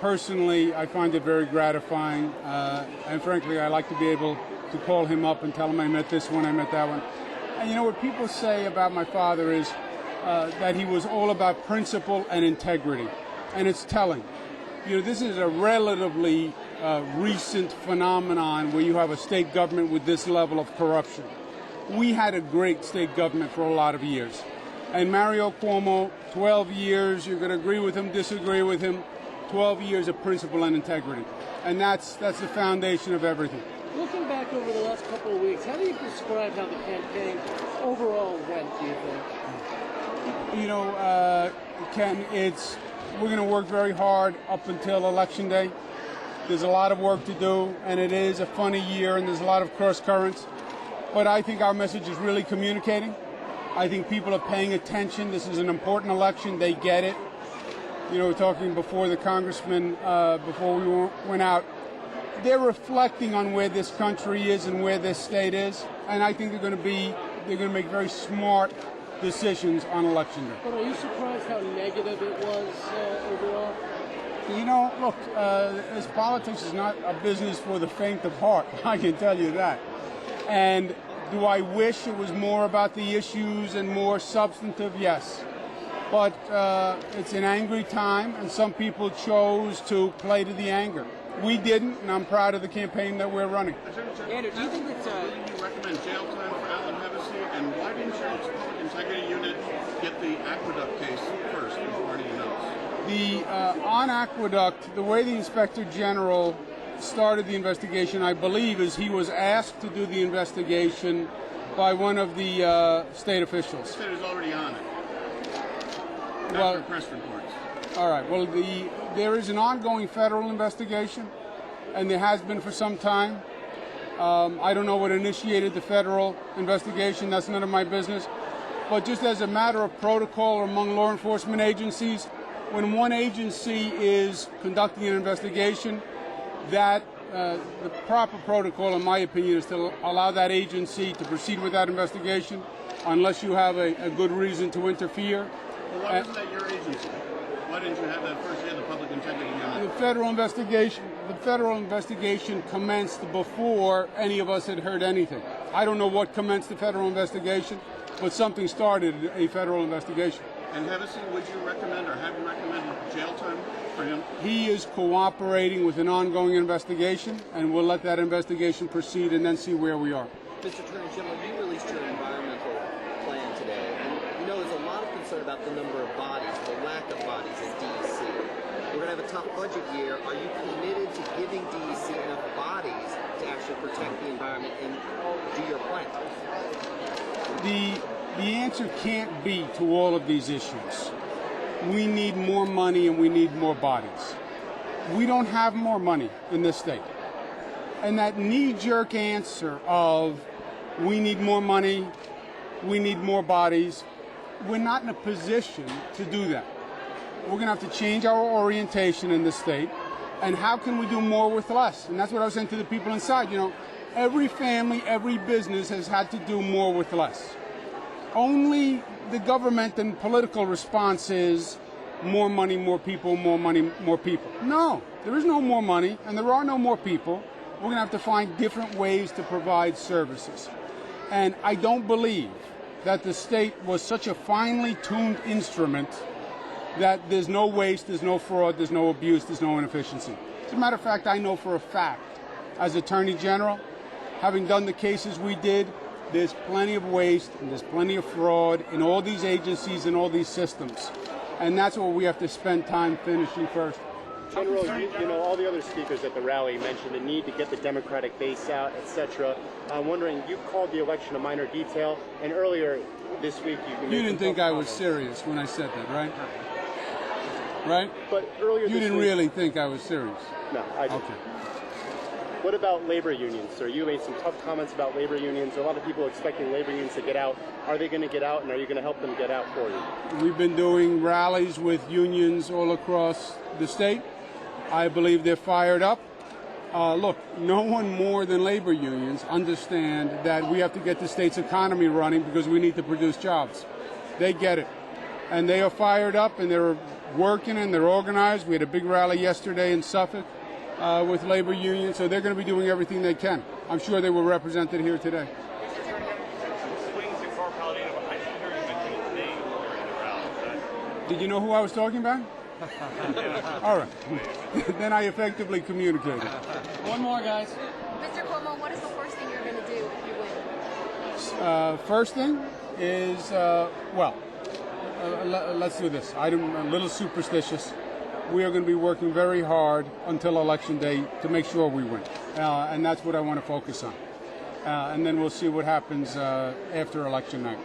personally, I find it very gratifying, and frankly, I like to be able to call him up and tell him I met this one, I met that one. And you know what people say about my father is that he was all about principle and integrity, and it's telling. You know, this is a relatively recent phenomenon where you have a state government with this level of corruption. We had a great state government for a lot of years. And Mario Cuomo, 12 years, you're going to agree with him, disagree with him, 12 years of principle and integrity. And that's the foundation of everything. Looking back over the last couple of weeks, how do you describe how the campaign overall went, do you think? You know, Ken, we're going to work very hard up until Election Day. There's a lot of work to do, and it is a funny year, and there's a lot of cross currents. But I think our message is really communicating. I think people are paying attention. This is an important election. They get it. You know, we're talking before the congressman, before we went out. They're reflecting on where this country is and where this state is, and I think they're going to make very smart decisions on election day. But are you surprised how negative it was overall? You know, look, as politics is not a business for the faint of heart. I can tell you that. And do I wish it was more about the issues and more substantive? Yes. But it's an angry time, and some people chose to play to the anger. We didn't, and I'm proud of the campaign that we're running. Andrew, do you think that you recommend jail time for Alan Hevesy, and why didn't your public integrity unit get the Aqueduct case first before anything else? On Aqueduct, the way the Inspector General started the investigation, I believe, is he was asked to do the investigation by one of the state officials. The state is already on it. Well, after press reports. All right. Well, there is an ongoing federal investigation, and there has been for some time. I don't know what initiated the federal investigation. That's none of my business. But just as a matter of protocol among law enforcement agencies, when one agency is conducting an investigation, that the proper protocol, in my opinion, is to allow that agency to proceed with that investigation unless you have a good reason to interfere. Well, why wasn't that your agency? Why didn't you have that first year, the public integrity unit? The federal investigation commenced before any of us had heard anything. I don't know what commenced the federal investigation, but something started a federal investigation. And Hevesy, would you recommend or have you recommended jail time for him? He is cooperating with an ongoing investigation, and we'll let that investigation proceed and then see where we are. Mr. Attorney General, you released your environmental plan today, and you know there's a lot of concern about the number of bodies, the lack of bodies in D.C. We're going to have a tough budget year. Are you committed to giving D.C. enough bodies to actually protect the environment and do your plan? The answer can't be to all of these issues. We need more money and we need more bodies. We don't have more money in this state. And that knee-jerk answer of we need more money, we need more bodies, we're not in a position to do that. We're going to have to change our orientation in this state. And how can we do more with less? And that's what I was saying to the people inside. You know, every family, every business has had to do more with less. Only the government and political response is more money, more people, more money, more people. No, there is no more money and there are no more people. We're going to have to find different ways to provide services. And I don't believe that the state was such a finely tuned instrument that there's no waste, there's no fraud, there's no abuse, there's no inefficiency. As a matter of fact, I know for a fact, as Attorney General, having done the cases we did, there's plenty of waste and there's plenty of fraud in all these agencies and all these systems. And that's what we have to spend time finishing first. General, you know, all the other speakers at the rally mentioned the need to get the Democratic base out, etc. I'm wondering, you called the election a minor detail, and earlier this week you didn't think I was serious when I said that, right? Right? But earlier you didn't really think I was serious. No, I didn't. Okay. What about labor unions, sir? You made some tough comments about labor unions. A lot of people expecting labor unions to get out. Are they going to get out, and are you going to help them get out for you? We've been doing rallies with unions all across the state. I believe they're fired up. Look, no one more than labor unions understand that we have to get the state's economy running because we need to produce jobs. They get it. And they are fired up, and they're working and they're organized. We had a big rally yesterday in Suffolk with labor unions, so they're going to be doing everything they can. I'm sure they were represented here today. Did you know who I was talking about? All right. Then I effectively communicated. One more, guys. Mr. Cuomo, what is the first thing you're going to do if you win? First thing is, let's do this. I'm a little superstitious. We are going to be working very hard until Election Day to make sure we win. And that's what I want to focus on. And then we'll see what happens after Election night.